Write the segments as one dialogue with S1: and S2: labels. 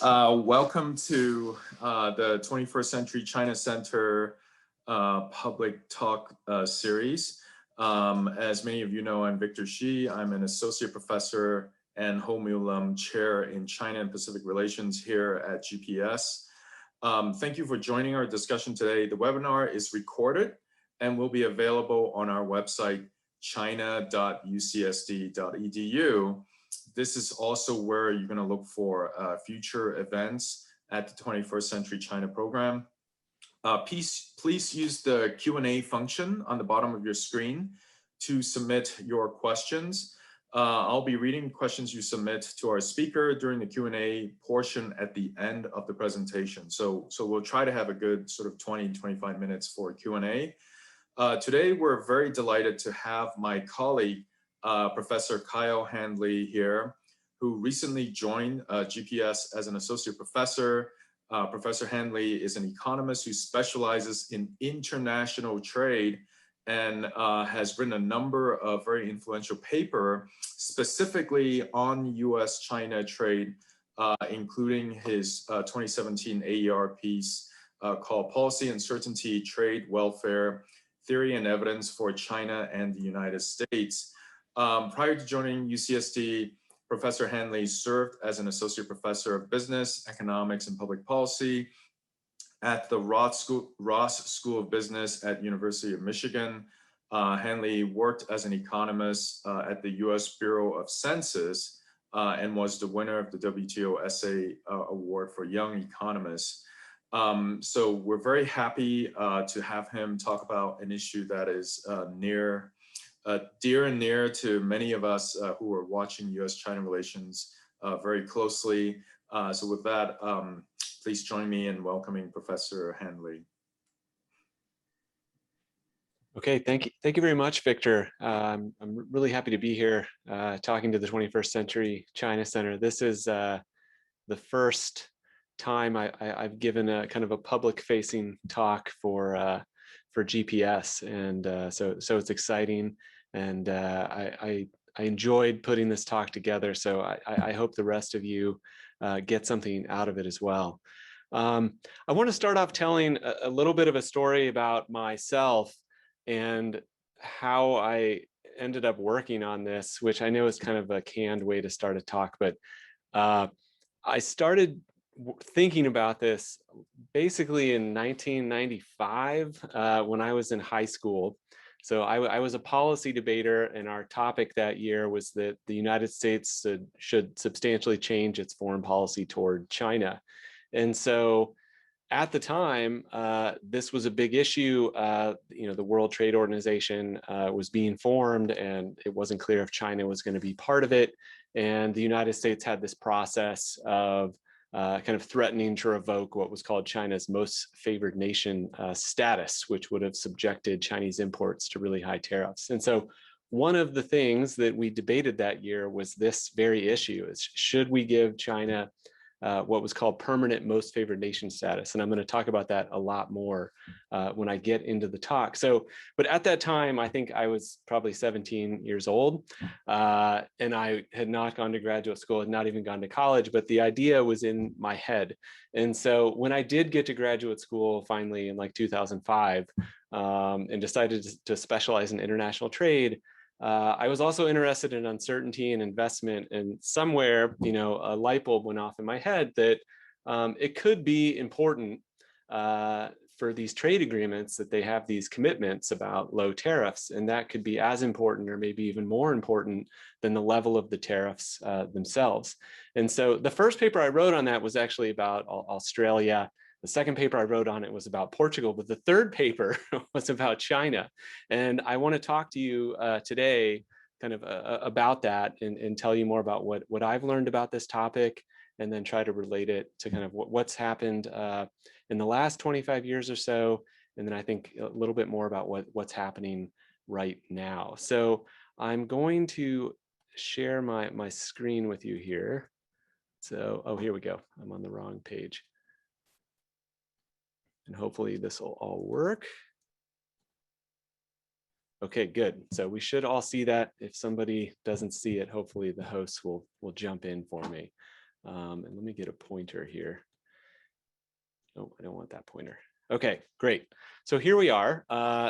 S1: Welcome to the 21st Century China Center public talk series. As many of you know, I'm Victor Shih. I'm an associate professor and Ho-Mu chair in China and Pacific Relations here at GPS. Thank you for joining our discussion today. The webinar is recorded and will be available on our website, china.ucsd.edu. This is also where you're going to look for future events at the 21st Century China program. Please use the Q&A function on the bottom of your screen to submit your questions. I'll be reading questions you submit to our speaker during the Q&A portion at the end of the presentation. So we'll try to have a good sort of 20-25 minutes for Q&A. Today, we're very delighted to have my colleague, Professor Kyle Handley here, who recently joined GPS as an associate professor. Professor Handley is an economist who specializes in international trade and has written a number of very influential papers specifically on U.S. China trade, including his 2017 AER piece called Policy Uncertainty, Trade, Welfare, Theory and Evidence for China and the United States. Prior to joining UCSD, Professor Handley served as an associate professor of business, economics, and public policy at the Ross School of Business at University of Michigan. Handley worked as an economist at the U.S. Bureau of Census and was the winner of the WTO Essay Award for Young Economists. So we're very happy to have him talk about an issue that is dear and near to many of us who are watching U.S.-China relations very closely. So with that, please join me in welcoming Professor Handley.
S2: Okay, thank you very much, Victor. I'm really happy to be here talking to the 21st Century China Center. This is the first time I've given a kind of a public-facing talk for GPS, and so it's exciting, and I enjoyed putting this talk together. So I hope the rest of you get something out of it as well. I want to start off telling a little bit of a story about myself and how I ended up working on this, which I know is kind of a canned way to start a talk, but I started thinking about this basically in 1995 when I was in high school. So I was a policy debater, and our topic that year was that the United States should substantially change its foreign policy toward China. And so at the time, this was a big issue. The World Trade Organization was being formed, and it wasn't clear if China was going to be part of it. And the United States had this process of kind of threatening to revoke what was called China's most favored nation status, which would have subjected Chinese imports to really high tariffs. And so one of the things that we debated that year was this very issue: is should we give China what was called permanent most favored nation status? And I'm going to talk about that a lot more when I get into the talk. So, but at that time, I think I was probably 17 years old, and I had not gone to graduate school, had not even gone to college, but the idea was in my head. And so when I did get to graduate school finally in like 2005 and decided to specialize in international trade, I was also interested in uncertainty and investment, and somewhere, a light bulb went off in my head that it could be important for these trade agreements that they have these commitments about low tariffs, and that could be as important or maybe even more important than the level of the tariffs themselves. And so the first paper I wrote on that was actually about Australia. The second paper I wrote on it was about Portugal, but the third paper was about China. And I want to talk to you today kind of about that and tell you more about what I've learned about this topic, and then try to relate it to kind of what's happened in the last 25 years or so. And then I think a little bit more about what's happening right now. So I'm going to share my screen with you here. So, oh, here we go. I'm on the wrong page. And hopefully this will all work. Okay, good. So we should all see that. If somebody doesn't see it, hopefully the host will jump in for me. And let me get a pointer here. Oh, I don't want that pointer. Okay, great. So here we are.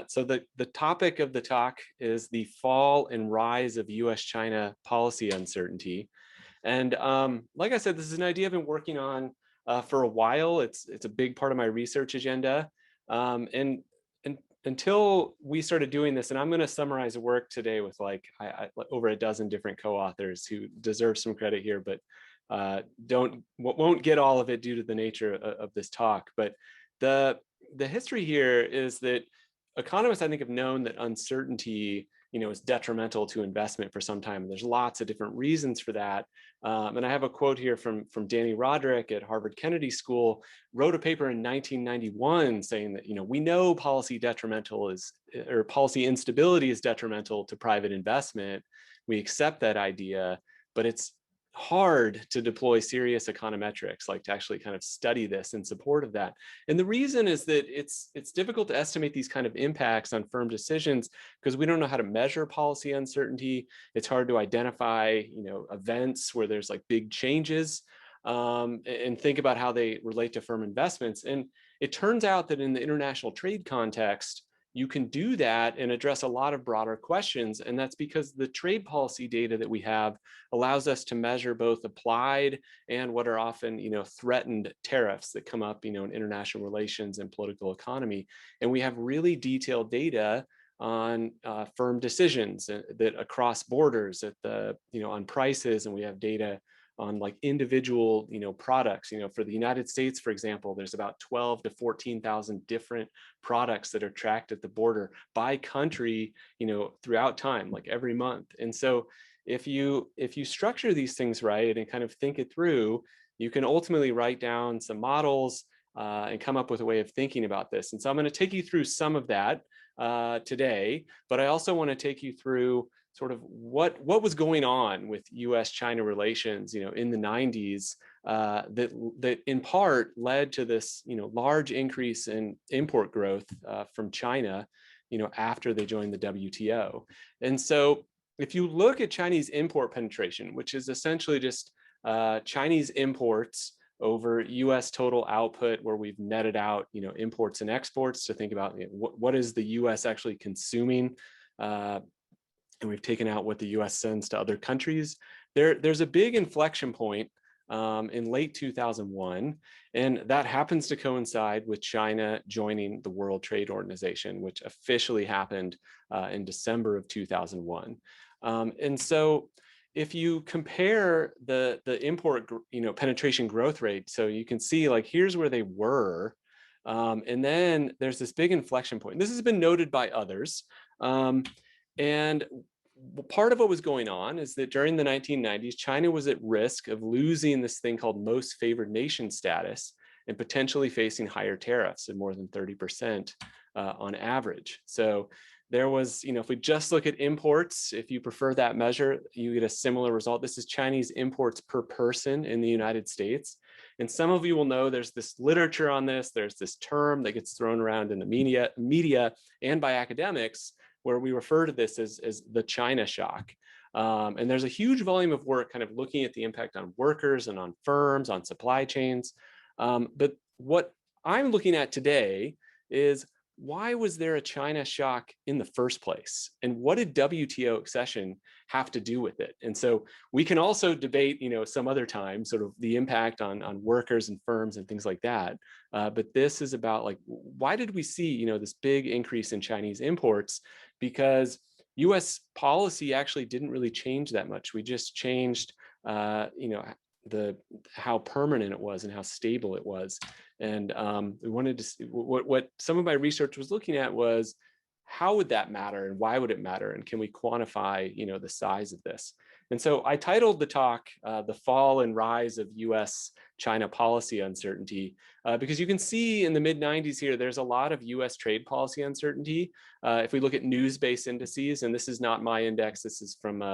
S2: So the topic of the talk is the fall and rise of U.S. China policy uncertainty. And like I said, this is an idea I've been working on for a while. It's a big part of my research agenda. And until we started doing this, and I'm going to summarize the work today with like over a dozen different co-authors who deserve some credit here, but won't get all of it due to the nature of this talk. But the history here is that economists, I think, have known that uncertainty, is detrimental to investment for some time. There's lots of different reasons for that. And I have a quote here from Danny Roderick at Harvard Kennedy School, wrote a paper in 1991 saying that, we know policy instability is detrimental to private investment. We accept that idea, but it's hard to deploy serious econometrics, like to actually kind of study this in support of that. And the reason is that it's difficult to estimate these kind of impacts on firm decisions because we don't know how to measure policy uncertainty. It's hard to identify, events where there's like big changes and think about how they relate to firm investments. And it turns out that in the international trade context, you can do that and address a lot of broader questions. And that's because the trade policy data that we have allows us to measure both applied and what are often, threatened tariffs that come up, in international relations and political economy. And we have really detailed data on firm decisions that across borders at the, on prices, and we have data on like individual, products. For the United States, for example, there's about 12 to 14,000 different products that are tracked at the border by country, throughout time, like every month. And so if you structure these things right and kind of think it through, you can ultimately write down some models and come up with a way of thinking about this. And so I'm going to take you through some of that today, but I also want to take you through sort of what was going on with U.S. China relations, in the 90s that in part led to this, large increase in import growth from China, after they joined the WTO. And so if you look at Chinese import penetration, which is essentially just Chinese imports over U.S. total output, where we've netted out, imports and exports to think about what is the U.S. actually consuming, and we've taken out what the U.S. sends to other countries. There's a big inflection point in late 2001, and that happens to coincide with China joining the World Trade Organization, which officially happened in December of 2001. And so if you compare the import penetration growth rate, so you can see like here's where they were, and then there's this big inflection point. This has been noted by others. And part of what was going on is that during the 1990s, China was at risk of losing this thing called most favored nation status and potentially facing higher tariffs of more than 30% on average. So there was, if we just look at imports, if you prefer that measure, you get a similar result. This is Chinese imports per person in the United States. And some of you will know there's this literature on this. There's this term that gets thrown around in the media and by academics, where we refer to this as the China shock. And there's a huge volume of work kind of looking at the impact on workers and on firms, on supply chains. But what I'm looking at today is, why was there a China shock in the first place? And what did WTO accession have to do with it? And so we can also debate, some other time, sort of the impact on workers and firms and things like that. But this is about like, why did we see, this big increase in Chinese imports? Because US policy actually didn't really change that much. We just changed, how permanent it was and how stable it was. And we wanted to see what some of my research was looking at was, how would that matter and why would it matter? And can we quantify, the size of this? And so I titled the talk, The Fall and Rise of US China Policy Uncertainty, because you can see in the mid 90s here, there's a lot of US trade policy uncertainty. If we look at news-based indices, and this is not my index, this is from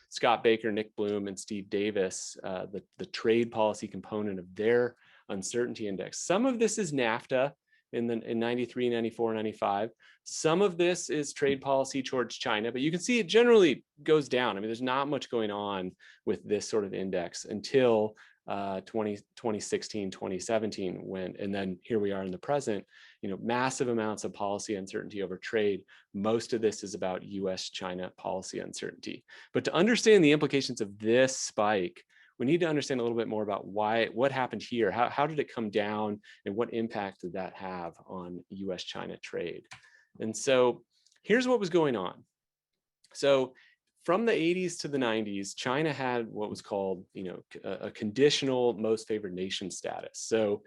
S2: Scott Baker, Nick Bloom, and Steve Davis, the trade policy component of their uncertainty index. Some of this is NAFTA in 93, 94, 95. Some of this is trade policy towards China, but you can see it generally goes down. I mean, there's not much going on with this sort of index until 2016, 2017, and then here we are in the present, massive amounts of policy uncertainty over trade. Most of this is about U.S. China policy uncertainty. But to understand the implications of this spike, we need to understand a little bit more about what happened here. How did it come down, and what impact did that have on U.S. China trade? And so here's what was going on. So from the 80s to the 90s, China had what was called, a conditional most favored nation status. So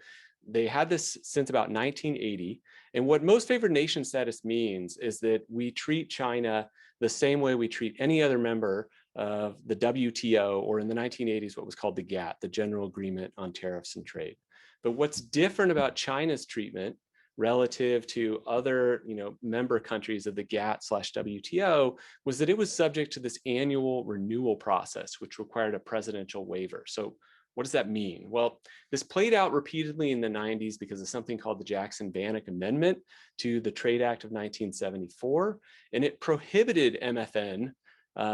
S2: they had this since about 1980. And what most favored nation status means is that we treat China the same way we treat any other member of the WTO, or in the 1980s, what was called the GATT, the General Agreement on Tariffs and Trade. But what's different about China's treatment relative to other member countries of the GATT/WTO was that it was subject to this annual renewal process, which required a presidential waiver. So what does that mean? Well, this played out repeatedly in the 90s because of something called the Jackson-Vanik Amendment to the Trade Act of 1974, and it prohibited MFN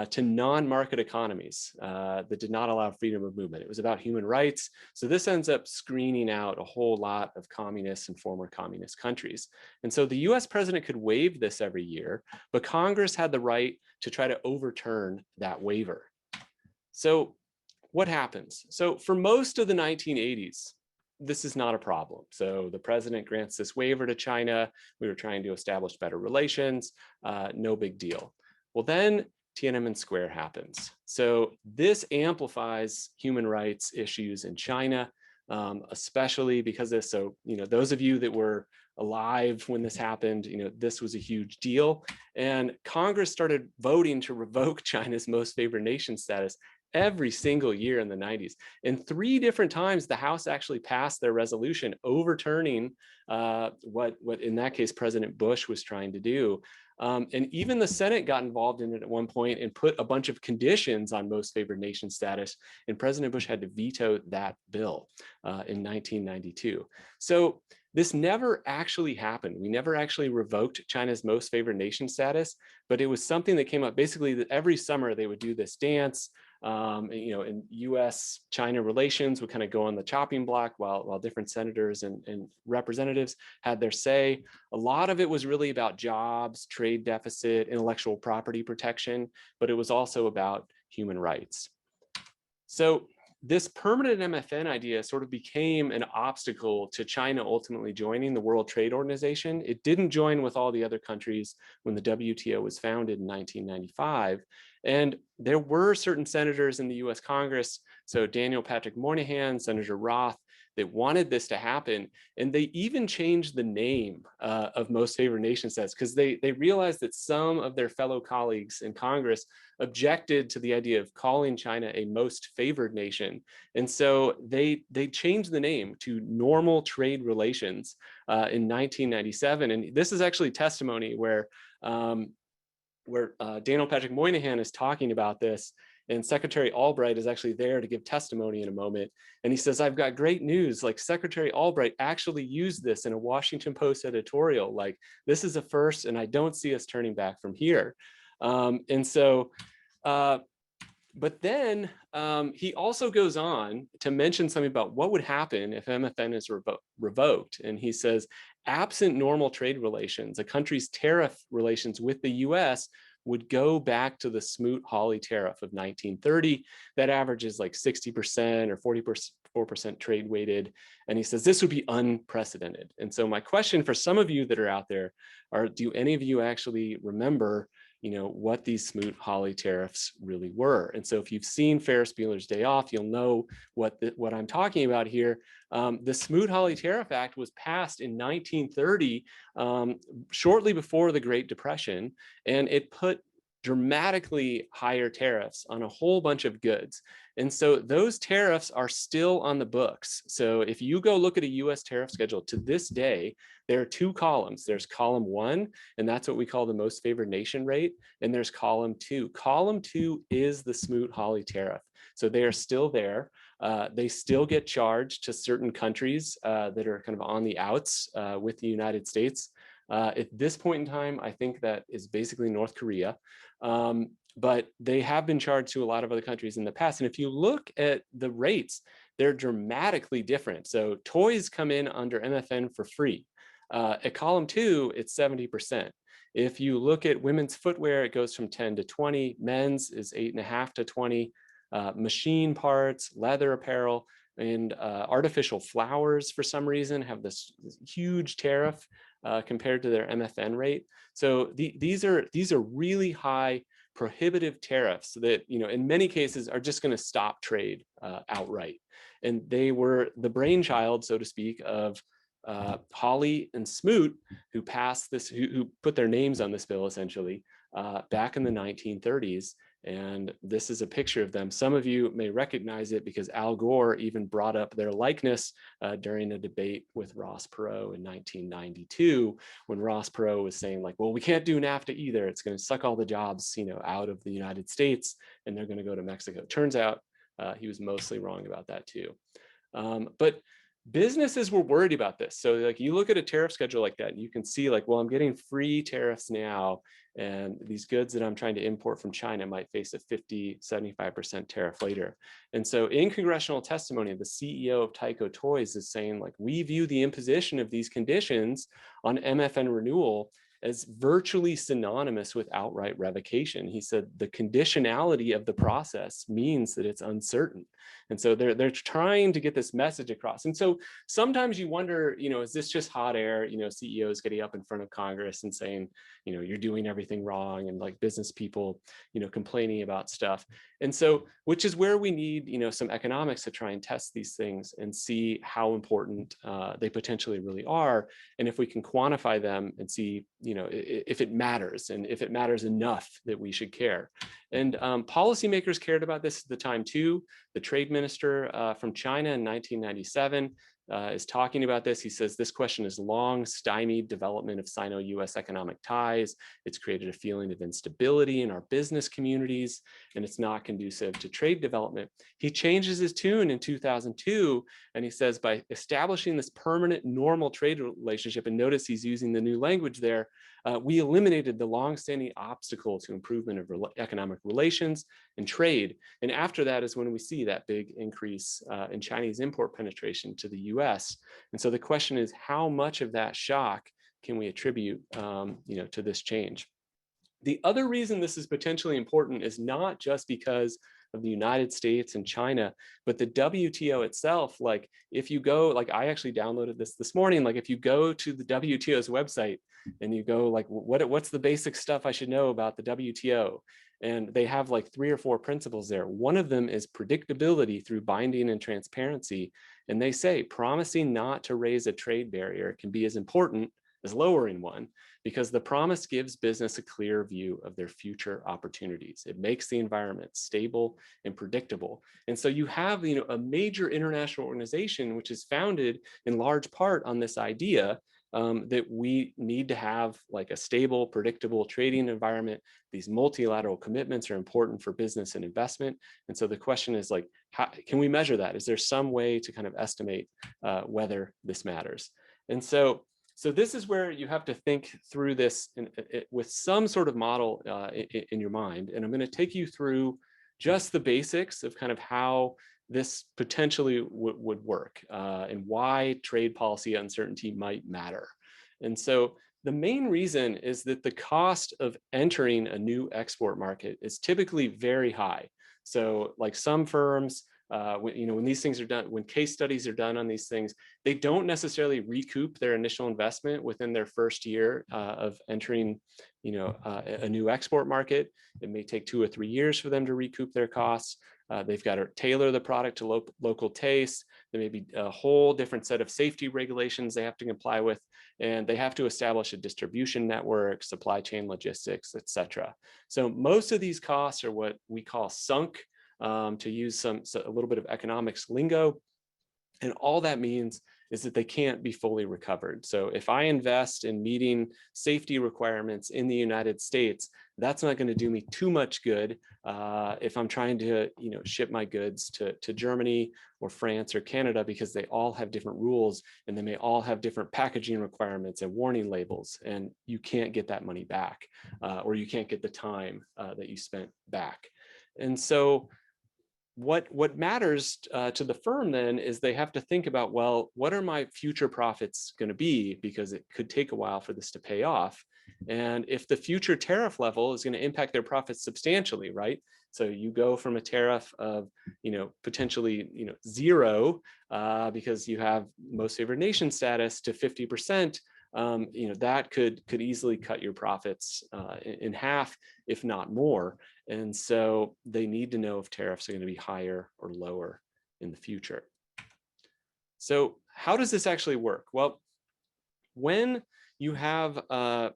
S2: to non-market economies that did not allow freedom of movement. It was about human rights. So this ends up screening out a whole lot of communist and former communist countries. And so the US president could waive this every year, but Congress had the right to try to overturn that waiver. So what happens? So for most of the 1980s, this is not a problem. So the president grants this waiver to China. We were trying to establish better relations, no big deal. Well, then Tiananmen Square happens. So this amplifies human rights issues in China, especially because of this. So, those of you that were alive when this happened, this was a huge deal. And Congress started voting to revoke China's most favored nation status every single year in the 90s. And 3 different times, the House actually passed their resolution overturning what in that case, President Bush was trying to do. And even the Senate got involved in it at one point and put a bunch of conditions on most favored nation status. And President Bush had to veto that bill in 1992. So this never actually happened. We never actually revoked China's most favored nation status, but it was something that came up basically that every summer they would do this dance. And U.S. China relations would kind of go on the chopping block while different senators and representatives had their say. A lot of it was really about jobs, trade deficit, intellectual property protection, but it was also about human rights. So this permanent MFN idea sort of became an obstacle to China ultimately joining the World Trade Organization. It didn't join with all the other countries when the WTO was founded in 1995. And there were certain senators in the US Congress, so Daniel Patrick Moynihan, Senator Roth, that wanted this to happen. And they even changed the name of most favored nation status because they realized that some of their fellow colleagues in Congress objected to the idea of calling China a most favored nation. And so they changed the name to normal trade relations in 1997. And this is actually testimony where Daniel Patrick Moynihan is talking about this, and Secretary Albright is actually there to give testimony in a moment. And he says, I've got great news. Like, Secretary Albright actually used this in a Washington Post editorial. Like, this is a first, and I don't see us turning back from here. But then he also goes on to mention something about what would happen if MFN is revoked. And he says, absent normal trade relations, a country's tariff relations with the US would go back to the Smoot-Hawley tariff of 1930. That averages like 60% or 44% trade weighted. And he says this would be unprecedented. And so my question for some of you that are out there are, do any of you actually remember what these Smoot-Hawley tariffs really were? And so if you've seen Ferris Bueller's Day Off, you'll know what I'm talking about here. The Smoot-Hawley Tariff Act was passed in 1930, shortly before the Great Depression, and it put dramatically higher tariffs on a whole bunch of goods. And so those tariffs are still on the books. So if you go look at a US tariff schedule to this day, there are 2 columns. There's column 1, and that's what we call the most favored nation rate. And there's column 2. Column 2 is the Smoot-Hawley tariff. So they are still there. They still get charged to certain countries that are kind of on the outs with the United States. At this point in time, I think that is basically North Korea. But they have been charged to a lot of other countries in the past. And if you look at the rates, they're dramatically different. So toys come in under MFN for free. At column 2, it's 70%. If you look at women's footwear, it goes from 10 to 20. Men's is 8.5 to 20. Machine parts, leather apparel, and artificial flowers, for some reason, have this huge tariff compared to their MFN rate. So these are really high prohibitive tariffs that, in many cases are just going to stop trade outright. And they were the brainchild, so to speak, of Hawley and Smoot, who passed this, who put their names on this bill essentially back in the 1930s. And this is a picture of them. Some of you may recognize it because Al Gore even brought up their likeness during a debate with Ross Perot in 1992, when Ross Perot was saying like, well, we can't do NAFTA either. It's going to suck all the jobs, out of the United States, and they're going to go to Mexico. Turns out he was mostly wrong about that too. But businesses were worried about this. So like you look at a tariff schedule like that, and you can see like, well, I'm getting free tariffs now, and these goods that I'm trying to import from China might face a 50, 75% tariff later. And so in congressional testimony, the CEO of Taiko Toys is saying like, we view the imposition of these conditions on MFN renewal as virtually synonymous with outright revocation. He said the conditionality of the process means that it's uncertain. And so they're trying to get this message across. And so sometimes you wonder, is this just hot air, CEOs getting up in front of Congress and saying, you're doing everything wrong, and like business people, complaining about stuff. And so, which is where we need, some economics to try and test these things and see how important they potentially really are. And if we can quantify them and see, if it matters, and if it matters enough that we should care. And policymakers cared about this at the time too. The trade minister from China in 1997 is talking about this. He says, this question has long stymied development of Sino-US economic ties. It's created a feeling of instability in our business communities, and it's not conducive to trade development. He changes his tune in 2002, and he says, by establishing this permanent normal trade relationship, and notice he's using the new language there, we eliminated the longstanding obstacle to improvement of economic relations and trade. And after that is when we see that big increase in Chinese import penetration to the US. And so the question is, how much of that shock can we attribute to this change? The other reason this is potentially important is not just because of the United States and China, but the WTO itself. Like if you go, like I actually downloaded this morning, like if you go to the WTO's website and you go like, what's the basic stuff I should know about the WTO? And they have like 3 or 4 principles there. One of them is predictability through binding and transparency. And they say promising not to raise a trade barrier can be as important as lowering one, because the promise gives business a clear view of their future opportunities. It makes the environment stable and predictable. And so you have, a major international organization which is founded in large part on this idea that we need to have like a stable, predictable trading environment. These multilateral commitments are important for business and investment. And so the question is like, how can we measure that? Is there some way to kind of estimate whether this matters? And so this is where you have to think through this with some sort of model in your mind. And I'm going to take you through just the basics of kind of how this potentially would work and why trade policy uncertainty might matter. And so the main reason is that the cost of entering a new export market is typically very high. So like some firms, when these things are done, when case studies are done on these things, they don't necessarily recoup their initial investment within their first year of entering, a new export market. It may take 2 or 3 years for them to recoup their costs. They've got to tailor the product to local tastes. There may be a whole different set of safety regulations they have to comply with, and they have to establish a distribution network, supply chain logistics, etc. So most of these costs are what we call sunk, to use a little bit of economics lingo. And all that means is that they can't be fully recovered. So if I invest in meeting safety requirements in the United States, that's not going to do me too much good if I'm trying to, ship my goods to Germany or France or Canada, because they all have different rules and they may all have different packaging requirements and warning labels, and you can't get that money back, or you can't get the time that you spent back. And so what matters to the firm then is they have to think about, well, what are my future profits going to be? Because it could take a while for this to pay off. And if the future tariff level is going to impact their profits substantially, right? So you go from a tariff of, potentially, 0 because you have most favored nation status to 50%. That could easily cut your profits in half, if not more. And so they need to know if tariffs are going to be higher or lower in the future. So how does this actually work? Well, when you have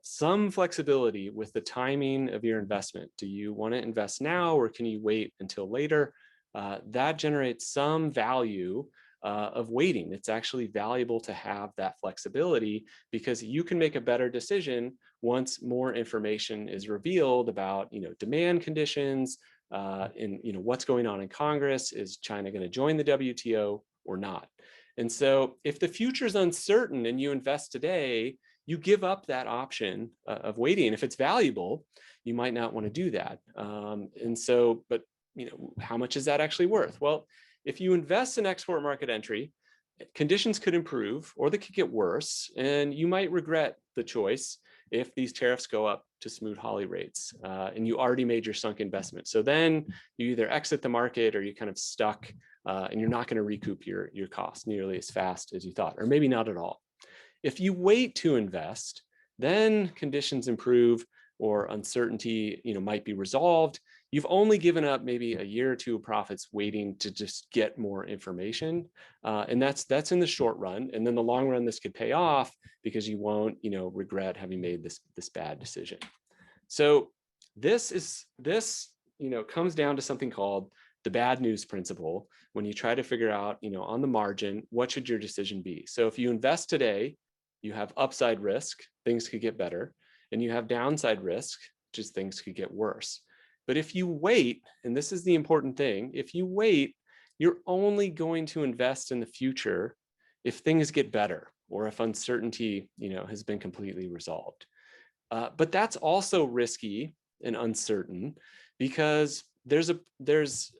S2: some flexibility with the timing of your investment, do you want to invest now or can you wait until later? That generates some value of waiting. It's actually valuable to have that flexibility because you can make a better decision once more information is revealed about, demand conditions, and what's going on in Congress. Is China going to join the WTO or not? And so if the future is uncertain and you invest today, you give up that option of waiting. If it's valuable, you might not want to do that. But how much is that actually worth? Well, if you invest in export market entry, conditions could improve or they could get worse, and you might regret the choice if these tariffs go up to Smoot-Hawley rates and you already made your sunk investment. So then you either exit the market or you're kind of stuck and you're not going to recoup your costs nearly as fast as you thought, or maybe not at all. If you wait to invest, then conditions improve or uncertainty might be resolved. You've only given up maybe a year or two of profits waiting to just get more information. And that's in the short run. And then the long run, this could pay off because you won't regret having made this bad decision. So this comes down to something called the bad news principle. When you try to figure out, on the margin, what should your decision be? So if you invest today, you have upside risk, things could get better, and you have downside risk, which is things could get worse. But if you wait, and this is the important thing, if you wait, you're only going to invest in the future if things get better or if uncertainty, has been completely resolved. But that's also risky and uncertain because there's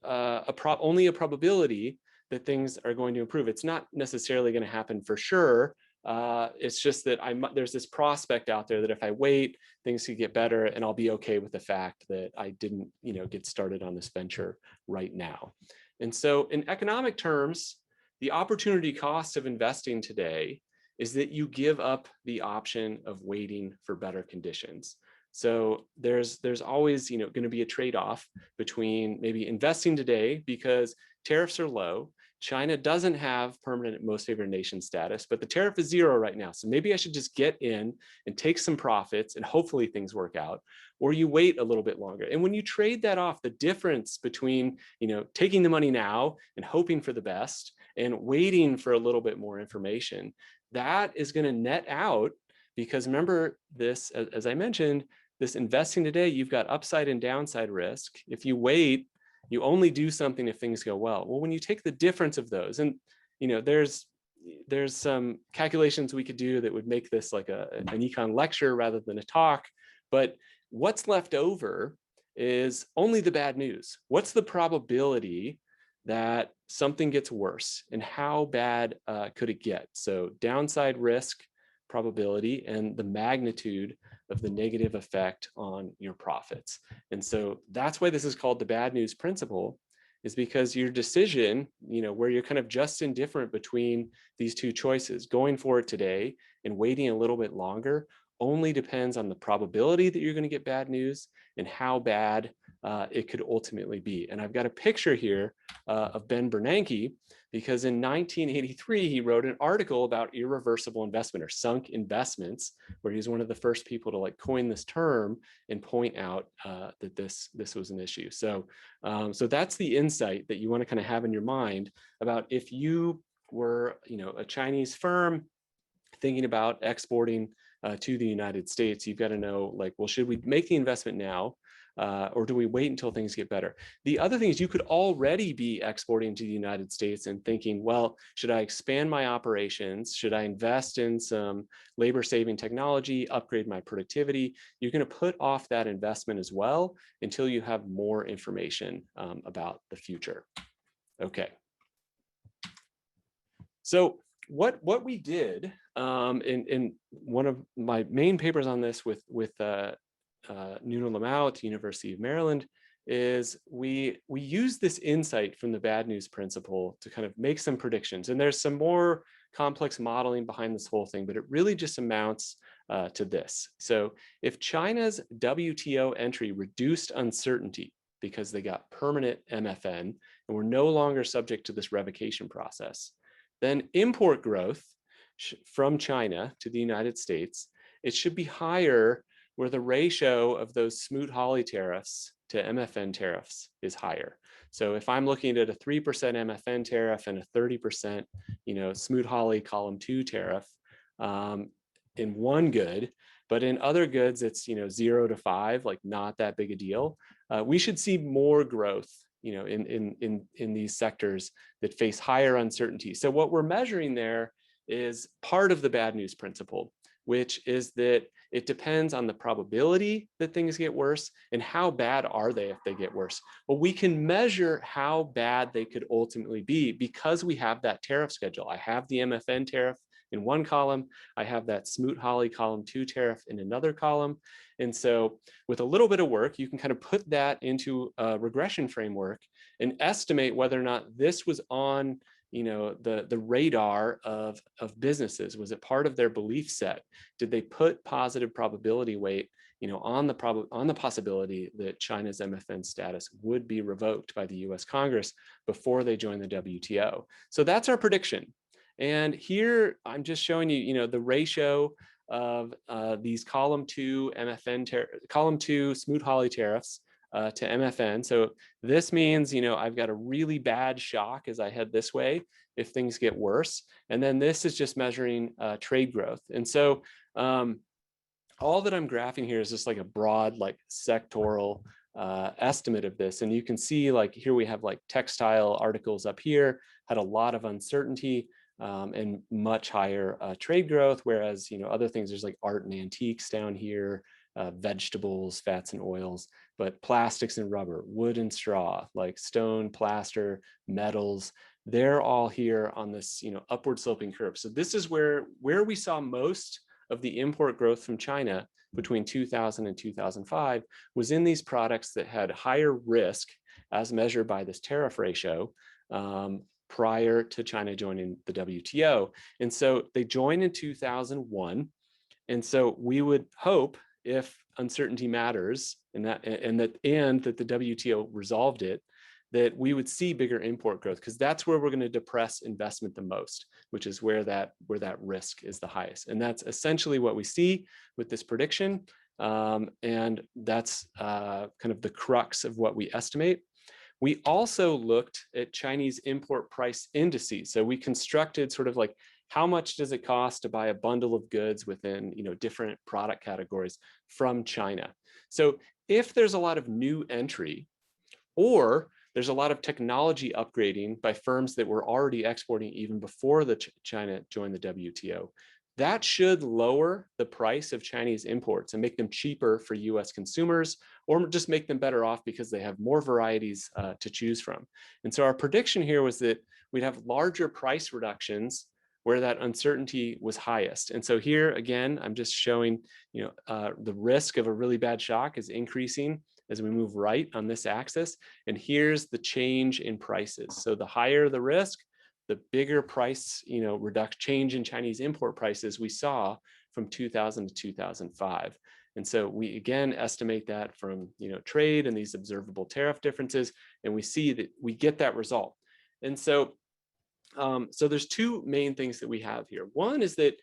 S2: only a probability that things are going to improve. It's not necessarily going to happen for sure. It's just that there's this prospect out there that if I wait, things could get better, and I'll be okay with the fact that I didn't, get started on this venture right now. And so, in economic terms, the opportunity cost of investing today is that you give up the option of waiting for better conditions. So there's always going to be a trade-off between maybe investing today because tariffs are low. China doesn't have permanent most favored nation status, but the tariff is 0 right now. So maybe I should just get in and take some profits and hopefully things work out, or you wait a little bit longer. And when you trade that off, the difference between, taking the money now and hoping for the best and waiting for a little bit more information, that is going to net out. Because remember this, as I mentioned, this investing today, you've got upside and downside risk. If you wait, you only do something if things go well. Well, when you take the difference of those, and there's some calculations we could do that would make this like an econ lecture rather than a talk, but what's left over is only the bad news. What's the probability that something gets worse, and how bad could it get? So downside risk, probability, and the magnitude of the negative effect on your profits. And so that's why this is called the bad news principle, is because your decision, where you're kind of just indifferent between these two choices, going for it today and waiting a little bit longer, only depends on the probability that you're going to get bad news and how bad it could ultimately be. And I've got a picture here of Ben Bernanke, because in 1983, he wrote an article about irreversible investment or sunk investments, where he's one of the first people to coin this term and point out that this was an issue. So that's the insight that you want to kind of have in your mind about if you were, a Chinese firm thinking about exporting to the United States. You've got to know, well, should we make the investment now? Or do we wait until things get better? The other thing is you could already be exporting to the United States and thinking, well, should I expand my operations? Should I invest in some labor-saving technology, upgrade my productivity? You're going to put off that investment as well until you have more information about the future. Okay. So what we did in one of my main papers on this with Nuno Lamau at the University of Maryland is we use this insight from the bad news principle to kind of make some predictions. And there's some more complex modeling behind this whole thing, but it really just amounts to this. So if China's WTO entry reduced uncertainty because they got permanent MFN and were no longer subject to this revocation process, then import growth from China to the United States, it should be higher where the ratio of those Smoot-Hawley tariffs to MFN tariffs is higher. So if I'm looking at a 3% MFN tariff and a 30%, Smoot-Hawley column 2 tariff in one good, but in other goods it's 0 to 5, like not that big a deal. We should see more growth in these sectors that face higher uncertainty. So what we're measuring there is part of the bad news principle, which is that it depends on the probability that things get worse and how bad are they if they get worse. Well, we can measure how bad they could ultimately be because we have that tariff schedule. I have the MFN tariff in one column. I have that Smoot-Hawley column 2 tariff in another column. And so with a little bit of work, you can kind of put that into a regression framework and estimate whether or not this was on the radar of businesses. Was it part of their belief set? Did they put positive probability weight on the possibility that China's MFN status would be revoked by the US Congress before they join the WTO? So that's our prediction. And here I'm just showing you, the ratio of these column 2 Smoot-Hawley tariffs to MFN. So this means, I've got a really bad shock as I head this way if things get worse. And then this is just measuring trade growth. And so all that I'm graphing here is just like a broad, like sectoral estimate of this. And you can see like here we have like textile articles up here had a lot of uncertainty and much higher trade growth, whereas other things, there's like art and antiques down here, vegetables, fats and oils, but plastics and rubber, wood and straw, like stone, plaster, metals, they're all here on this upward sloping curve. So this is where we saw most of the import growth from China between 2000 and 2005 was in these products that had higher risk as measured by this tariff ratio prior to China joining the WTO. And so they joined in 2001. And so we would hope, if uncertainty matters and that the WTO resolved it, that we would see bigger import growth, because that's where we're going to depress investment the most, which is where that risk is the highest. And that's essentially what we see with this prediction. And that's kind of the crux of what we estimate. We also looked at Chinese import price indices. So we constructed sort of like, how much does it cost to buy a bundle of goods within different product categories from China? So if there's a lot of new entry, or there's a lot of technology upgrading by firms that were already exporting even before China joined the WTO, that should lower the price of Chinese imports and make them cheaper for US consumers, or just make them better off because they have more varieties to choose from. And so our prediction here was that we'd have larger price reductions where that uncertainty was highest. And so here, again, I'm just showing, the risk of a really bad shock is increasing as we move right on this axis. And here's the change in prices. So the higher the risk, the bigger price, change in Chinese import prices we saw from 2000 to 2005. And so we again estimate that from trade and these observable tariff differences, and we see that we get that result. And so so there's two main things that we have here. One is that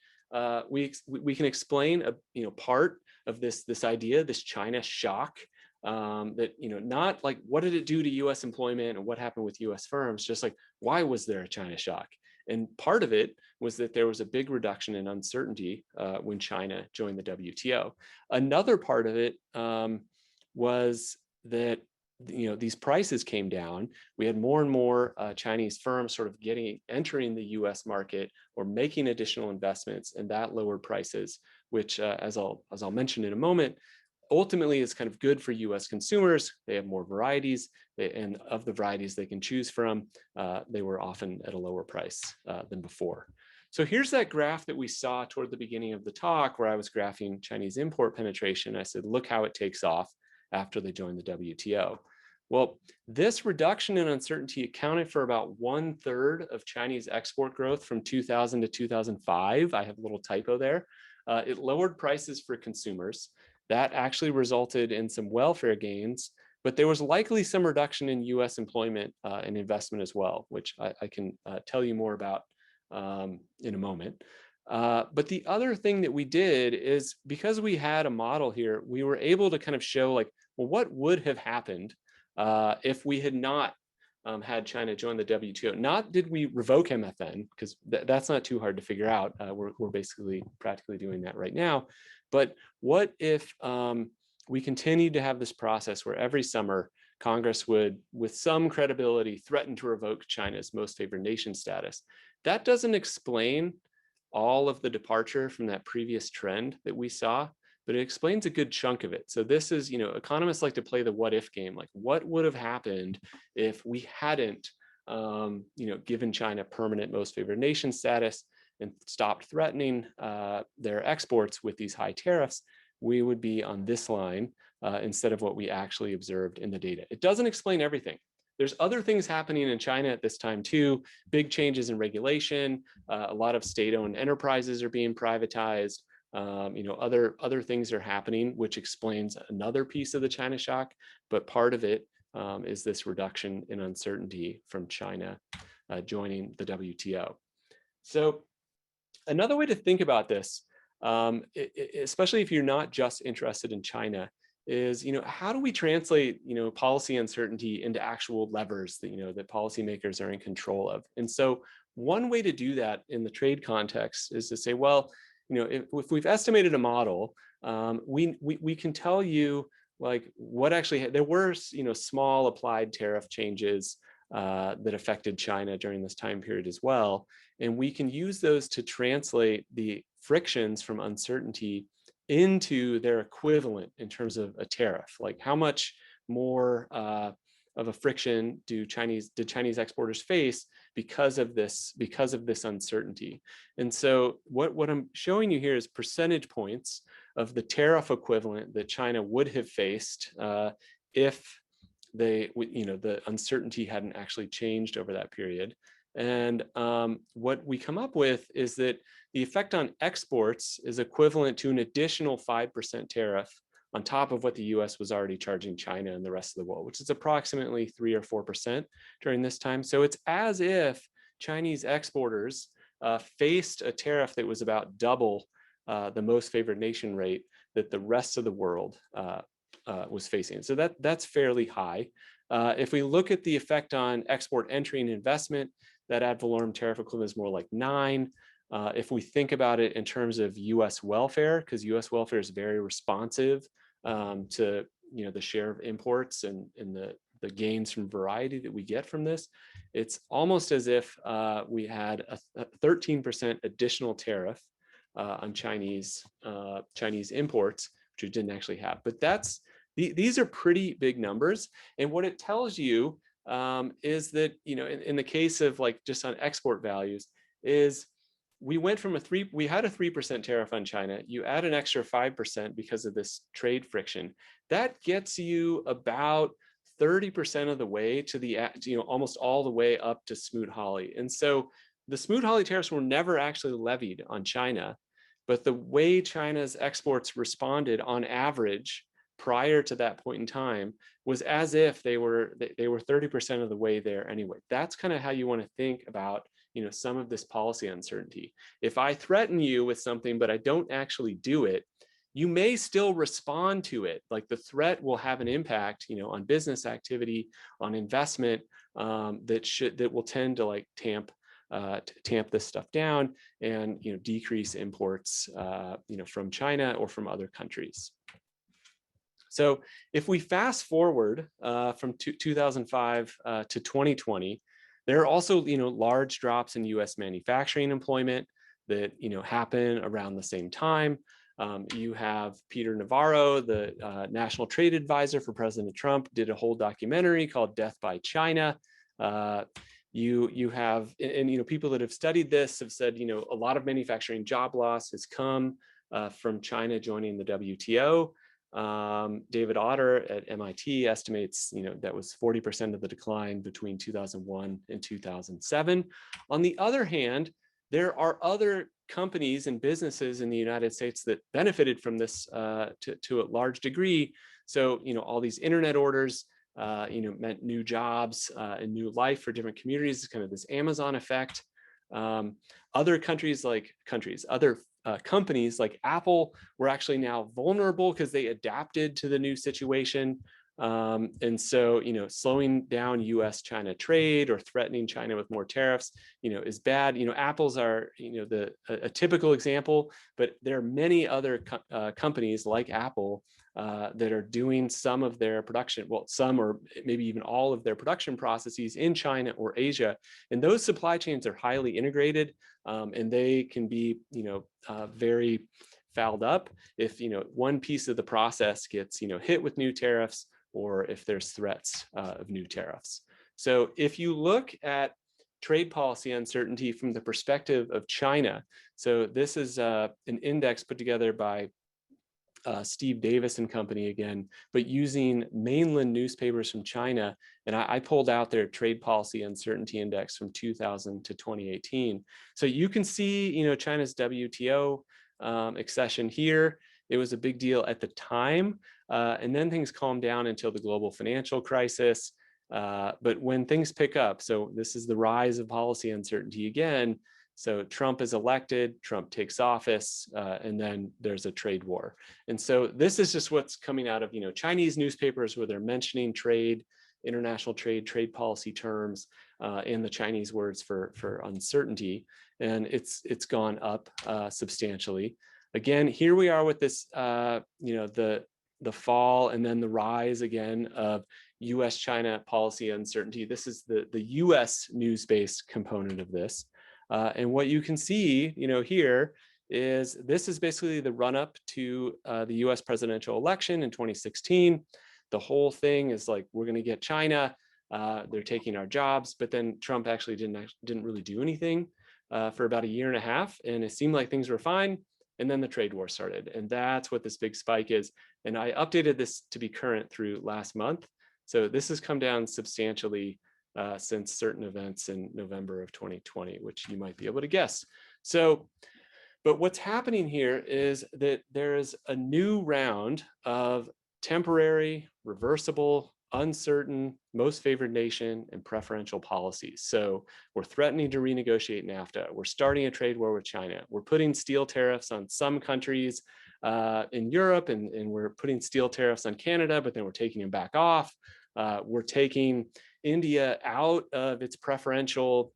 S2: we can explain a part of this idea, this China shock, that not like what did it do to US employment and what happened with US firms, just like why was there a China shock? And part of it was that there was a big reduction in uncertainty when China joined the WTO. Another part of it was that these prices came down. We had more and more Chinese firms sort of entering the US market or making additional investments, and that lowered prices, which as I'll mention in a moment, ultimately it's kind of good for US consumers. They have more varieties, and of the varieties they can choose from, they were often at a lower price than before. So here's that graph that we saw toward the beginning of the talk where I was graphing Chinese import penetration. I said, look how it takes off after they join the WTO. Well, this reduction in uncertainty accounted for about 1/3 of Chinese export growth from 2000 to 2005. I have a little typo there. It lowered prices for consumers. That actually resulted in some welfare gains, but there was likely some reduction in US employment and investment as well, which I can tell you more about in a moment. But the other thing that we did is, because we had a model here, we were able to kind of show like, well, what would have happened if we had not had China join the WTO. Not did we revoke MFN, because that's not too hard to figure out. We're basically practically doing that right now. But what if we continued to have this process where every summer Congress would, with some credibility, threaten to revoke China's most favored nation status? That doesn't explain all of the departure from that previous trend that we saw, but it explains a good chunk of it. So this is, economists like to play the what if game, like what would have happened if we hadn't, given China permanent most favored nation status and stopped threatening their exports with these high tariffs. We would be on this line instead of what we actually observed in the data. It doesn't explain everything. There's other things happening in China at this time too, big changes in regulation, a lot of state-owned enterprises are being privatized, other things are happening, which explains another piece of the China shock, but part of it is this reduction in uncertainty from China joining the WTO. So another way to think about this, especially if you're not just interested in China, is how do we translate policy uncertainty into actual levers that that policymakers are in control of? And so one way to do that in the trade context is to say, well, if we've estimated a model, we can tell you like what actually there were small applied tariff changes that affected China during this time period as well, and we can use those to translate the frictions from uncertainty into their equivalent in terms of a tariff. Like how much more of a friction did Chinese exporters face because of this uncertainty? And so what I'm showing you here is percentage points of the tariff equivalent that China would have faced if the uncertainty hadn't actually changed over that period. And what we come up with is that the effect on exports is equivalent to an additional 5% tariff on top of what the US was already charging China and the rest of the world, which is approximately 3 or 4% during this time. So it's as if Chinese exporters faced a tariff that was about double the most favored nation rate that the rest of the world was facing. So that's fairly high. If we look at the effect on export entry and investment, that ad valorem tariff equivalent is more like 9. If we think about it in terms of US welfare, because US welfare is very responsive to the share of imports and the gains from variety that we get from this, it's almost as if we had a 13% additional tariff on Chinese imports, which we didn't actually have. But these are pretty big numbers, and what it tells you is that in the case of like just on export values, is we went from we had a 3% tariff on China. You add an extra 5% because of this trade friction. That gets you about 30% of the way to the almost all the way up to Smoot-Hawley. And so the Smoot-Hawley tariffs were never actually levied on China, but the way China's exports responded on average prior to that point in time was as if they were 30% of the way there anyway. That's kind of how you want to think about some of this policy uncertainty. If I threaten you with something but I don't actually do it, you may still respond to it. Like the threat will have an impact on business activity, on investment, that will tend to like tamp this stuff down and decrease imports from China or from other countries. So if we fast forward from 2005 to 2020, there are also large drops in U.S. manufacturing employment that happen around the same time. You have Peter Navarro, the National Trade Advisor for President Trump, did a whole documentary called Death by China. You have, and people that have studied this have said, a lot of manufacturing job loss has come from China joining the WTO. David Otter at MIT estimates, that was 40% of the decline between 2001 and 2007. On the other hand, there are other companies and businesses in the United States that benefited from this to a large degree. So, all these internet orders, meant new jobs and new life for different communities, kind of this Amazon effect. Other companies like Apple were actually now vulnerable because they adapted to the new situation. And so, slowing down U.S. China trade or threatening China with more tariffs, is bad. Apple's are, a typical example, but there are many other companies like Apple that are doing some of their production, some or maybe even all of their production processes in China or Asia. And those supply chains are highly integrated, and they can be, very fouled up if, one piece of the process gets, hit with new tariffs, or if there's threats of new tariffs. So if you look at trade policy uncertainty from the perspective of China, so this is an index put together by Steve Davis and company again, but using mainland newspapers from China. And I pulled out their trade policy uncertainty index from 2000 to 2018. So you can see, China's WTO accession here. It was a big deal at the time. And then things calmed down until the global financial crisis. But when things pick up, so this is the rise of policy uncertainty again. So Trump is elected, Trump takes office, and then there's a trade war. And so this is just what's coming out of, Chinese newspapers where they're mentioning trade, international trade policy terms, and the Chinese words for uncertainty. And it's gone up substantially. Again, here we are with this, the fall and then the rise again of U.S. China policy uncertainty. This is the U.S. news-based component of this. And what you can see, here is this is basically the run-up to the U.S. presidential election in 2016. The whole thing is like, we're going to get China. They're taking our jobs. But then Trump actually didn't really do anything for about a year and a half. And it seemed like things were fine. And then the trade war started. And that's what this big spike is. And I updated this to be current through last month. So this has come down substantially since certain events in November of 2020, which you might be able to guess. So, but what's happening here is that there is a new round of temporary, reversible, uncertain, most favored nation, and preferential policies. So we're threatening to renegotiate NAFTA. We're starting a trade war with China. We're putting steel tariffs on some countries in Europe, and we're putting steel tariffs on Canada, but then we're taking them back off. We're taking India out of its preferential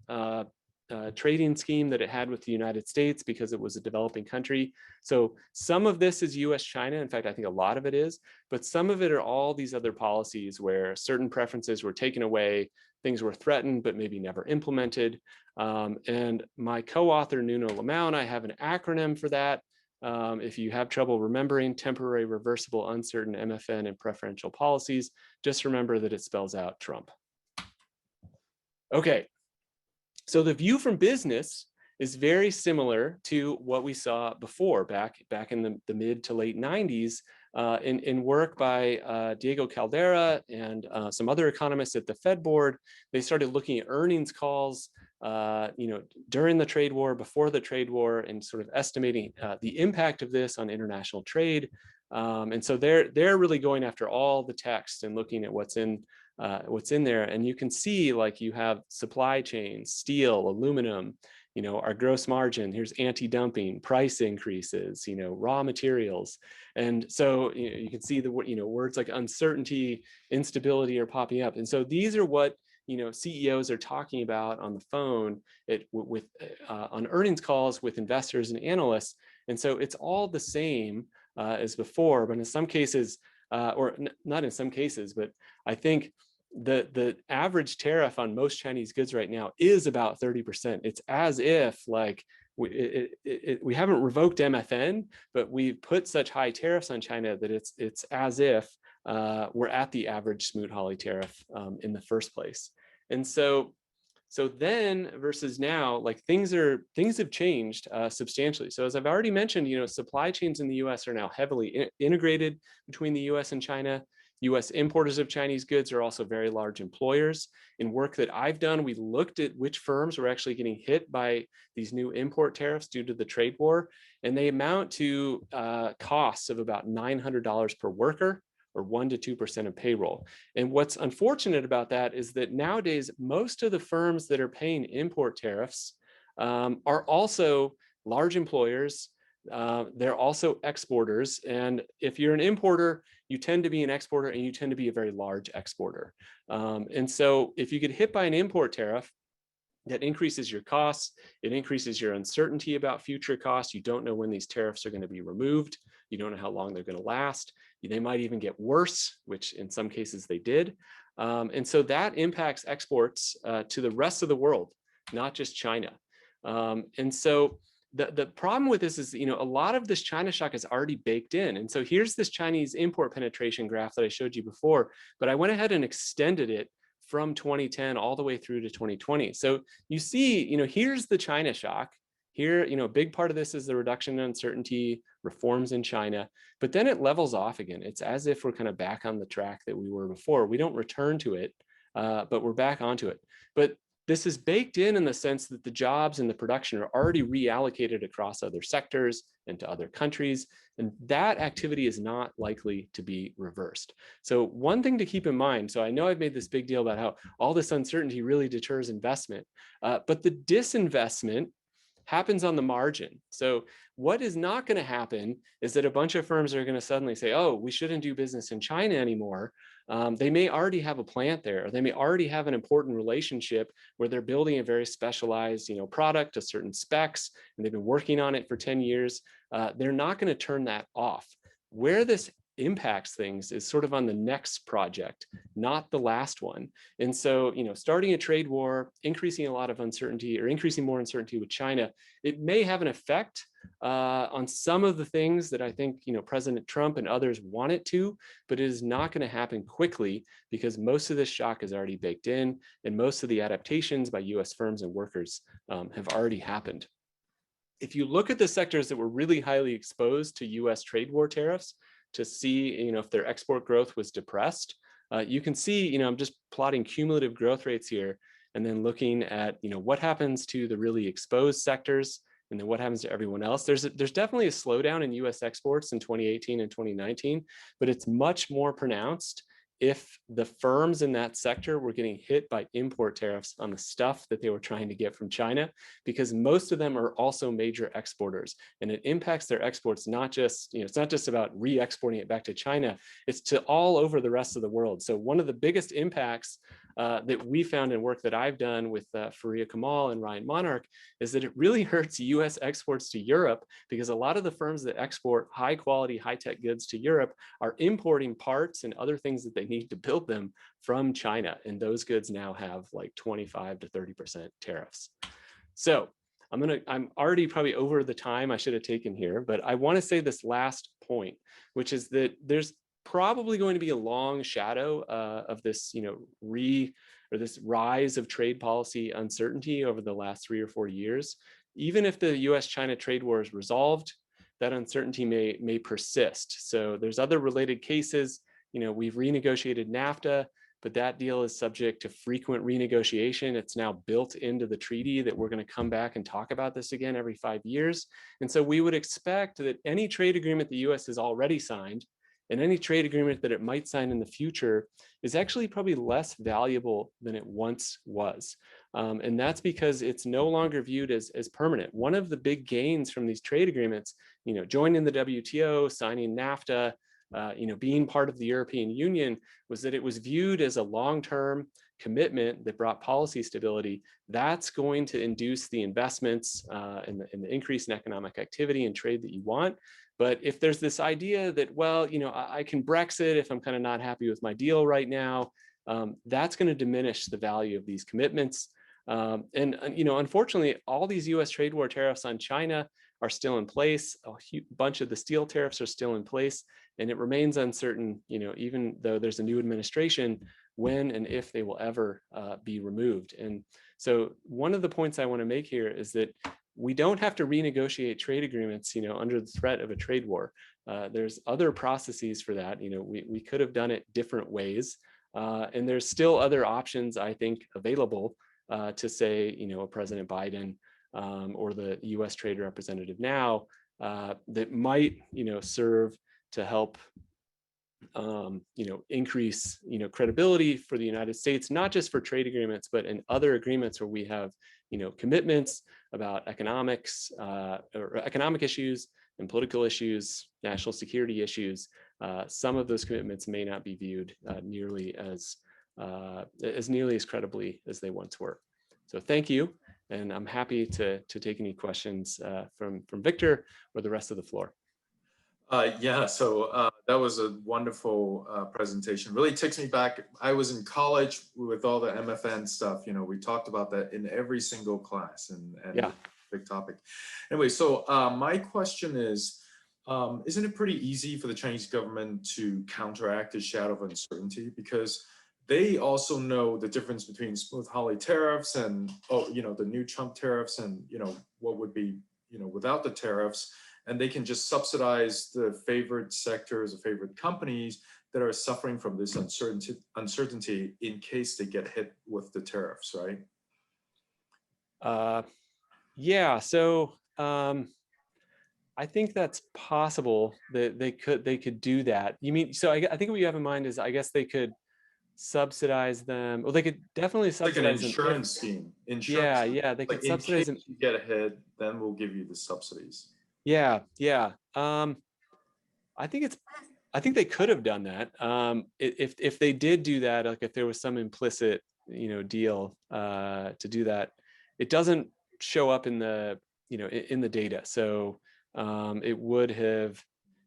S2: trading scheme that it had with the United States because it was a developing country. So some of this is U.S. China. In fact, I think a lot of it is, but some of it are all these other policies where certain preferences were taken away, things were threatened, but maybe never implemented. And my co-author, Nuno Lamau, and I have an acronym for that. If you have trouble remembering temporary, reversible, uncertain, MFN, and preferential policies, just remember that it spells out Trump. Okay, so the view from business is very similar to what we saw before, back in the mid to late 90s, in work by Diego Caldera and some other economists at the Fed board. They started looking at earnings calls during the trade war, before the trade war, and sort of estimating the impact of this on international trade. And so they're really going after all the text and looking at what's in there. And you can see, like, you have supply chains, steel, aluminum, our gross margin, here's anti-dumping, price increases, raw materials. And so you can see the words like uncertainty, instability are popping up. And so these are what CEOs are talking about on the phone on earnings calls with investors and analysts. And so it's all the same as before, but in some cases, or not in some cases, but I think the average tariff on most Chinese goods right now is about 30%. It's as if, like, we haven't revoked MFN, but we've put such high tariffs on China that it's as if we're at the average Smoot-Hawley tariff in the first place. And so then versus now, like things have changed substantially. So as I've already mentioned, supply chains in the U.S. are now heavily integrated between the U.S. and China. U.S. importers of Chinese goods are also very large employers. In work that I've done, we looked at which firms were actually getting hit by these new import tariffs due to the trade war, and they amount to costs of about $900 per worker, or 1 to 2% of payroll. And what's unfortunate about that is that nowadays, most of the firms that are paying import tariffs are also large employers. They're also exporters. And if you're an importer, you tend to be an exporter, and you tend to be a very large exporter. And so if you get hit by an import tariff, that increases your costs. It increases your uncertainty about future costs. You don't know when these tariffs are going to be removed. You don't know how long they're going to last. They might even get worse, which in some cases they did. And so that impacts exports to the rest of the world, not just China. And so the problem with this is, a lot of this China shock is already baked in. And so here's this Chinese import penetration graph that I showed you before, but I went ahead and extended it from 2010 all the way through to 2020. So you see, here's the China shock. Here, a big part of this is the reduction in uncertainty, reforms in China, but then it levels off again. It's as if we're kind of back on the track that we were before. We don't return to it, but we're back onto it. But this is baked in the sense that the jobs and the production are already reallocated across other sectors and to other countries, and that activity is not likely to be reversed. So one thing to keep in mind, so I know I've made this big deal about how all this uncertainty really deters investment, but the disinvestment happens on the margin. So what is not going to happen is that a bunch of firms are going to suddenly say, oh, we shouldn't do business in China anymore. They may already have a plant there, or they may already have an important relationship where they're building a very specialized, product to certain specs, and they've been working on it for 10 years. They're not going to turn that off. Where this impacts things is sort of on the next project, not the last one. And so, starting a trade war, increasing a lot of uncertainty, or increasing more uncertainty with China, it may have an effect on some of the things that I think, President Trump and others want it to, but it is not going to happen quickly because most of this shock is already baked in, and most of the adaptations by U.S. firms and workers have already happened. If you look at the sectors that were really highly exposed to U.S. trade war tariffs, to see, if their export growth was depressed, you can see, I'm just plotting cumulative growth rates here, and then looking at, what happens to the really exposed sectors, and then what happens to everyone else. There's definitely a slowdown in U.S. exports in 2018 and 2019, but it's much more pronounced if the firms in that sector were getting hit by import tariffs on the stuff that they were trying to get from China, because most of them are also major exporters, and it impacts their exports, not just, it's not just about re-exporting it back to China, it's to all over the rest of the world. So one of the biggest impacts that we found in work that I've done with Faria Kamal and Ryan Monarch is that it really hurts U.S. exports to Europe, because a lot of the firms that export high quality, high tech goods to Europe are importing parts and other things that they need to build them from China. And those goods now have like 25 to 30% tariffs. So I'm already probably over the time I should have taken here, but I want to say this last point, which is that there's probably going to be a long shadow of this, this rise of trade policy uncertainty over the last 3 or 4 years. Even if the U.S. China trade war is resolved, that uncertainty may persist. So there's other related cases. We've renegotiated NAFTA, but that deal is subject to frequent renegotiation. It's now built into the treaty that we're going to come back and talk about this again every 5 years. And so we would expect that any trade agreement the U.S. has already signed, and any trade agreement that it might sign in the future, is actually probably less valuable than it once was. And that's because it's no longer viewed as permanent. One of the big gains from these trade agreements, joining the WTO, signing NAFTA, being part of the European Union, was that it was viewed as a long-term commitment that brought policy stability. That's going to induce the investments and the increase in economic activity and trade that you want. But if there's this idea that, well, I can Brexit if I'm kind of not happy with my deal right now, that's going to diminish the value of these commitments. And unfortunately, all these U.S. trade war tariffs on China are still in place. A bunch of the steel tariffs are still in place, and it remains uncertain, even though there's a new administration, when and if they will ever be removed. And so one of the points I want to make here is that we don't have to renegotiate trade agreements, under the threat of a trade war. There's other processes for that. We could have done it different ways. And there's still other options, I think, available to say, a President Biden or the U.S. Trade Representative now that might, serve to help, increase, credibility for the United States, not just for trade agreements, but in other agreements where we have, commitments about economics or economic issues and political issues, national security issues. Some of those commitments may not be viewed nearly as credibly as they once were. So thank you, and I'm happy to take any questions from Victor or the rest of the floor.
S1: Yeah, so that was a wonderful presentation. Really takes me back. I was in college with all the MFN stuff. We talked about that in every single class, and
S2: Yeah.
S1: big topic. Anyway, so my question is, isn't it pretty easy for the Chinese government to counteract the shadow of uncertainty? Because they also know the difference between smooth Hawley tariffs and, the new Trump tariffs and, what would be, without the tariffs. And they can just subsidize the favored sectors or favored companies that are suffering from this uncertainty in case they get hit with the tariffs, right?
S2: Yeah. So I think that's possible that they could do that. You mean, so I think what you have in mind is, I guess they could subsidize them. Well, they could definitely subsidize
S1: like an insurance scheme.
S2: Insurance. Yeah, they could subsidize them.
S1: In case you get hit, then we'll give you the subsidies.
S2: Yeah. I think they could have done that. If they did do that, like if there was some implicit, deal to do that, it doesn't show up in the, in the data. So it would have,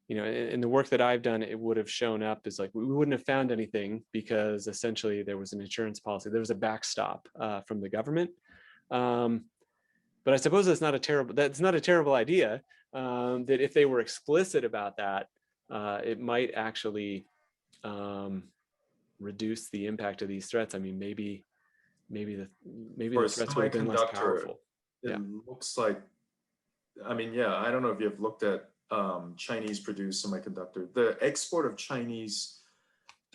S2: in the work that I've done, it would have shown up as like, we wouldn't have found anything because essentially there was an insurance policy. There was a backstop from the government. But I suppose that's not a terrible idea. That if they were explicit about that, it might actually reduce the impact of these threats. I mean, maybe the threats would have been less powerful.
S1: It looks like, I mean, yeah, I don't know if you've looked at Chinese produced semiconductor. The export of Chinese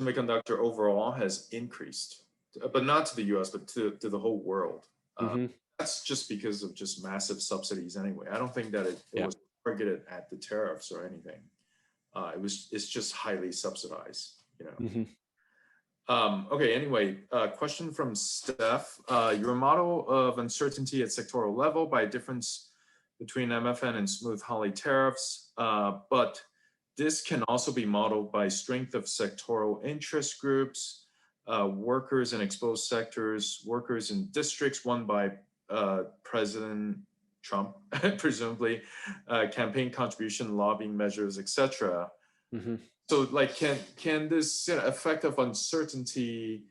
S1: semiconductor overall has increased, but not to the US, but to the whole world. That's just because of just massive subsidies anyway. I don't think that it was targeted at the tariffs or anything. It's just highly subsidized, Okay, anyway, question from Steph. Your model of uncertainty at sectoral level by difference between MFN and smooth Hawley tariffs, but this can also be modeled by strength of sectoral interest groups, workers in exposed sectors, workers in districts won by President Trump, presumably, campaign contribution, lobbying measures, etc. So, like, can this effect of uncertainty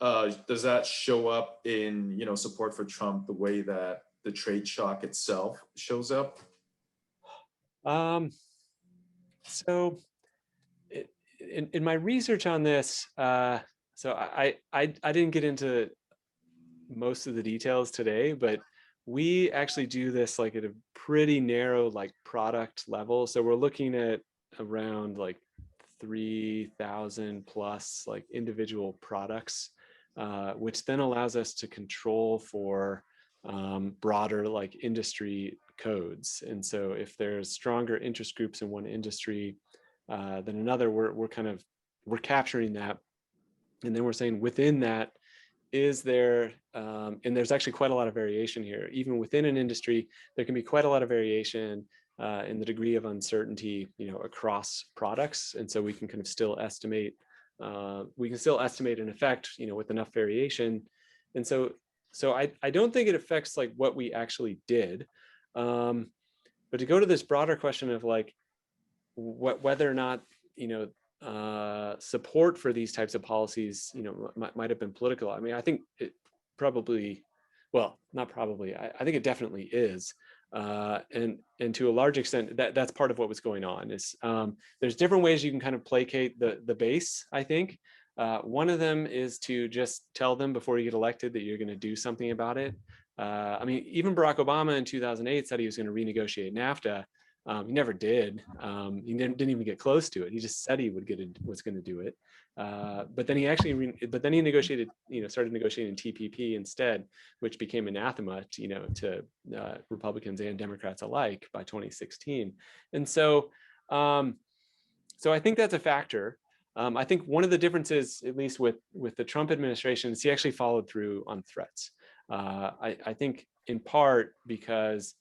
S1: does that show up in support for Trump the way that the trade shock itself shows up?
S2: So, in my research on this, so I didn't get into most of the details today, but we actually do this like at a pretty narrow like product level. So we're looking at around like 3,000 plus like individual products, which then allows us to control for broader like industry codes. And so if there's stronger interest groups in one industry than another, we're capturing that. And then we're saying within that, is there, and there's actually quite a lot of variation here. Even within an industry, there can be quite a lot of variation in the degree of uncertainty, across products. And so we can kind of still estimate, an effect, with enough variation. And so I don't think it affects like what we actually did. But to go to this broader question of like, whether or not, support for these types of policies, might have been political. I mean, I think it probably, Well, not probably. I think it definitely is. And to a large extent, that's part of what was going on. Is there's different ways you can kind of placate the base, I think. One of them is to just tell them before you get elected that you're going to do something about it. I mean, even Barack Obama in 2008 said he was going to renegotiate NAFTA. He never did. He didn't even get close to it. He just said he was going to do it. But then he actually, negotiated, started negotiating TPP instead, which became anathema, to Republicans and Democrats alike by 2016. And so, so I think that's a factor. I think one of the differences, at least with the Trump administration, is he actually followed through on threats. I think in part because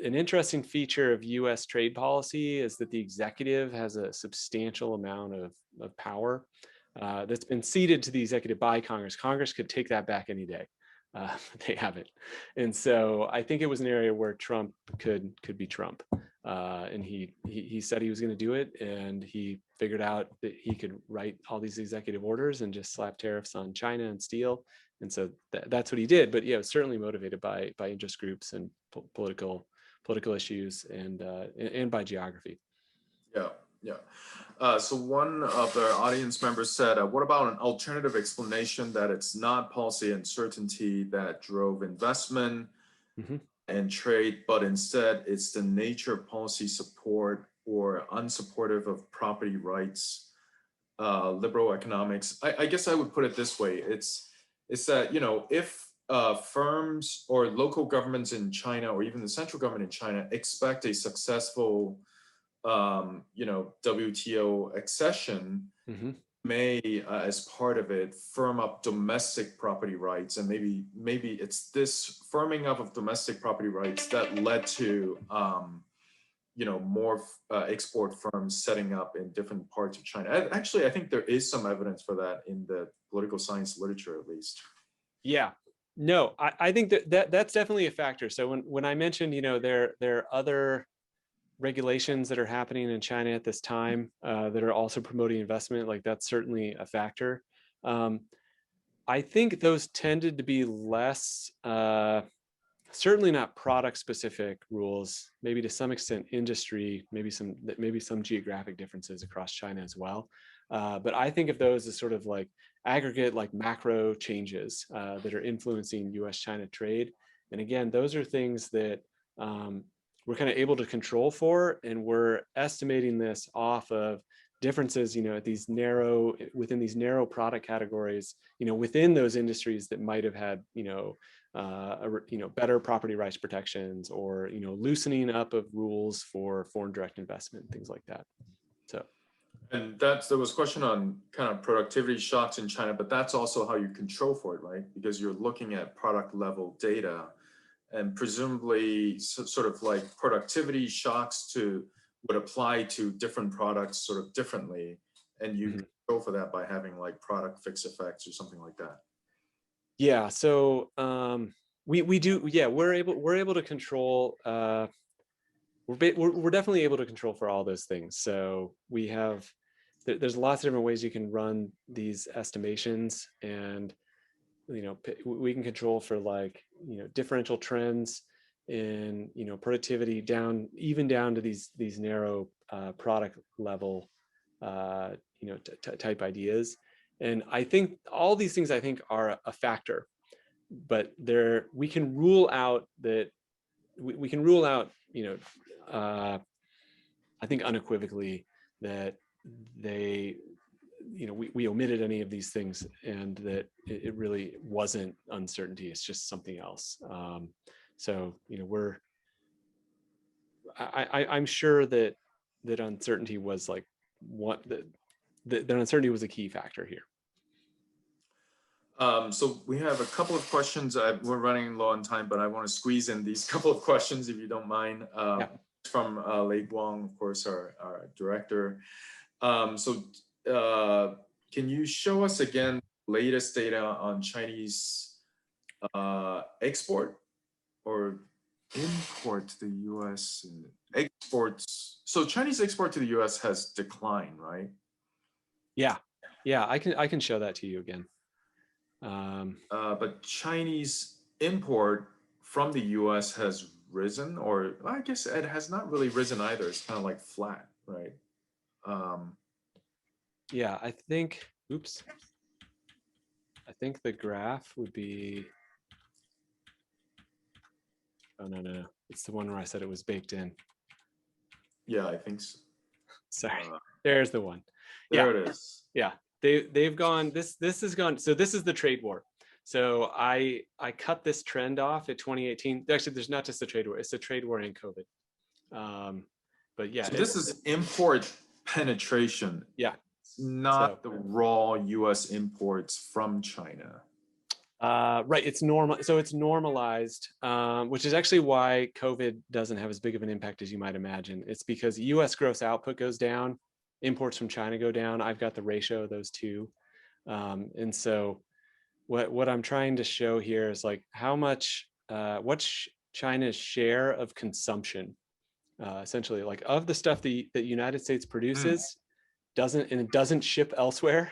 S2: an interesting feature of U.S. trade policy is that the executive has a substantial amount of power that's been ceded to the executive by Congress. Congress could take that back any day. They haven't. And so I think it was an area where Trump could be Trump. And he said he was going to do it, and he figured out that he could write all these executive orders and just slap tariffs on China and steel. And so that's what he did. But yeah, it was certainly motivated by interest groups and political issues and by geography.
S1: Yeah, yeah. So one of the audience members said, what about an alternative explanation that it's not policy uncertainty that drove investment and trade, but instead it's the nature of policy support or unsupportive of property rights, liberal economics? I guess I would put it this way. It's that, if firms or local governments in China, or even the central government in China, expect a successful WTO accession, may, as part of it, firm up domestic property rights. And maybe it's this firming up of domestic property rights that led to, more export firms setting up in different parts of China. Actually, I think there is some evidence for that in the political science literature, at least.
S2: Yeah. No, I think that's definitely a factor. So when I mentioned, there are other regulations that are happening in China at this time that are also promoting investment, like that's certainly a factor. I think those tended to be less, certainly not product specific rules, maybe to some extent industry, maybe some geographic differences across China as well. But I think of those as sort of like aggregate, like macro changes that are influencing U.S. China trade. And again, those are things that we're kind of able to control for, and we're estimating this off of differences, within these narrow product categories, within those industries that might have had, better property rights protections, or, loosening up of rules for foreign direct investment, things like that. So.
S1: And there was a question on kind of productivity shocks in China, but that's also how you control for it, right? Because you're looking at product level data, and presumably sort of like productivity shocks would apply to different products sort of differently. And you control for that by having like product fix effects or something like that.
S2: Yeah. So we do. Yeah, we're able to control. We're definitely able to control for all those things. So we have, there's lots of different ways you can run these estimations, and we can control for like differential trends in productivity even down to these narrow product level type ideas. And I think all these things are a factor, but we can rule out that we can rule out I think unequivocally that we omitted any of these things, and that it really wasn't uncertainty. It's just something else. So I'm sure that uncertainty was like that uncertainty was a key factor here.
S1: So we have a couple of questions. We're running low on time, but I want to squeeze in these couple of questions, if you don't mind. Yeah. From Lei Guang, of course, our director. Can you show us again latest data on Chinese export or import to the U.S. exports? So Chinese export to the U.S. has declined, right?
S2: Yeah, I can show that to you again.
S1: But Chinese import from the US has risen, or I guess it has not really risen either. It's kind of like flat, right? Um,
S2: Yeah, I think, oops, I think the graph would be, oh, no, no, no. It's the one where I said it was baked in.
S1: yeah, I think so.
S2: Sorry, there's the one. Yeah,
S1: There it is.
S2: yeah. They've gone, this has gone, so this is the trade war. So I cut this trend off at 2018. Actually, there's not just the trade war, it's the trade war and COVID. But yeah,
S1: So this is import penetration,
S2: yeah.
S1: not the raw US imports from China.
S2: Right, it's normal. So it's normalized, which is actually why COVID doesn't have as big of an impact as you might imagine. It's because US gross output goes down, imports from China go down. I've got the ratio of those two. And so what I'm trying to show here is like how much, what's China's share of consumption, essentially, like of the stuff the United States produces doesn't ship elsewhere.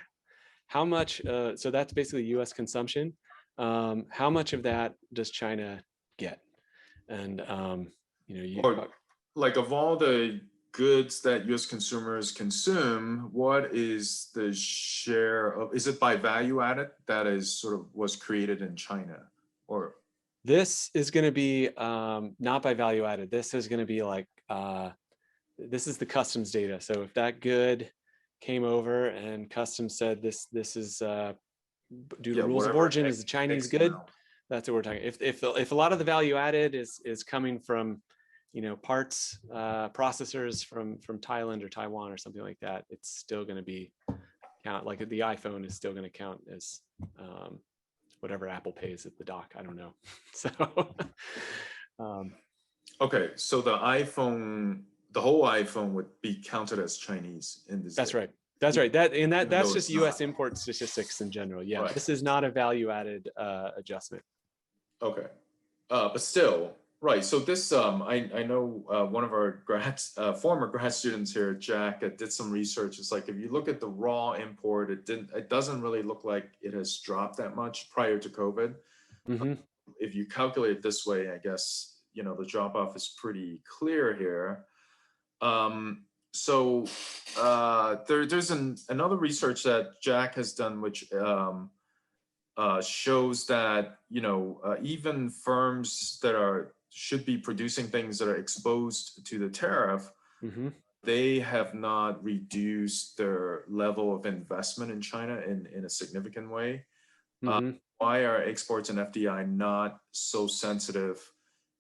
S2: How much, so that's basically US consumption. How much of that does China get? And
S1: Or like of all the goods that US consumers consume, what is the share of, is it by value added that is sort of was created in China? Or
S2: this is going to be not by value added. This is going to be like, this is the customs data. So if that good came over and customs said this is due to rules of origin is a Chinese good, that's what we're talking. If a lot of the value added is coming from, parts, processors from Thailand or Taiwan or something like that, it's still going to be count, like the iPhone is still going to count as whatever Apple pays at the dock. I don't know. So
S1: okay, so the whole iPhone would be counted as Chinese in this.
S2: That's right. That's right. That's just US import statistics in general. Yeah, right. This is not a value added adjustment.
S1: Okay, but still, right. So this, I know one of our former grad students here, Jack, did some research. It's like if you look at the raw import, it doesn't really look like it has dropped that much prior to COVID.
S2: Mm-hmm.
S1: If you calculate it this way, I guess the drop off is pretty clear here. So there's another research that Jack has done, which shows that even firms that should be producing things that are exposed to the tariff,
S2: mm-hmm.
S1: they have not reduced their level of investment in China in a significant way.
S2: Mm-hmm.
S1: Why are exports and FDI not so sensitive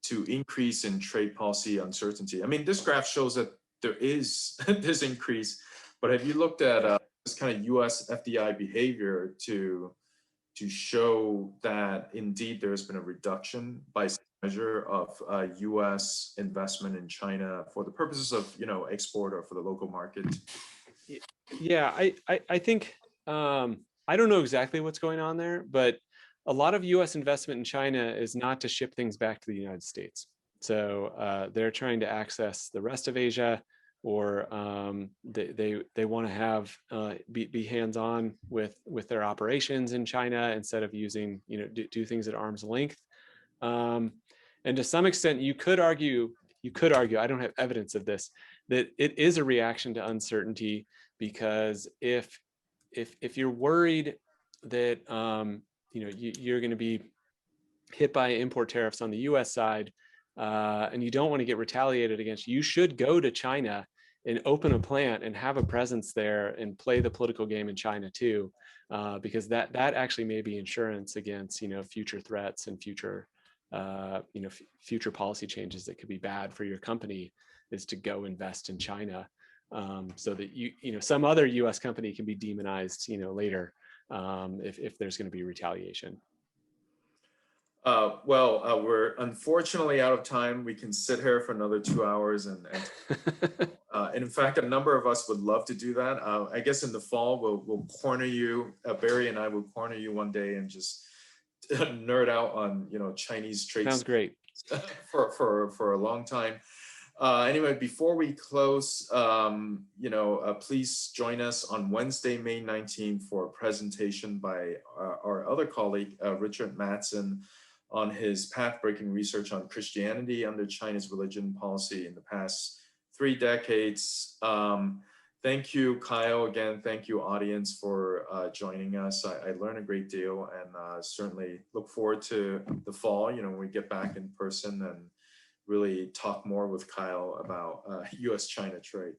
S1: to increase in trade policy uncertainty? I mean, this graph shows that there is this increase, but have you looked at this kind of US FDI behavior to show that indeed there's been a reduction by measure of US investment in China for the purposes of export or for the local market?
S2: Yeah, I think I don't know exactly what's going on there, but a lot of US investment in China is not to ship things back to the United States. So they're trying to access the rest of Asia, or they want to have be hands-on with their operations in China instead of using do things at arm's length. And to some extent, you could argue, I don't have evidence of this, that it is a reaction to uncertainty, because if you're worried that you're going to be hit by import tariffs on the US side, and you don't want to get retaliated against, you should go to China and open a plant and have a presence there and play the political game in China too, because that actually may be insurance against future threats and future future policy changes that could be bad for your company, is to go invest in China, so that some other US company can be demonized later, if there's going to be retaliation.
S1: We're unfortunately out of time. We can sit here for another 2 hours, and in fact, a number of us would love to do that. I guess in the fall, we'll corner you, Barry and I will corner you one day and just nerd out on Chinese trade.
S2: Sounds great.
S1: for a long time. Anyway, before we close, please join us on Wednesday, May 19th for a presentation by our other colleague, Richard Mattson, on his path-breaking research on Christianity under China's religion policy in the past 3 decades. Thank you, Kyle. Again, thank you, audience, for joining us. I learned a great deal, and certainly look forward to the fall, when we get back in person and really talk more with Kyle about U.S. China trade.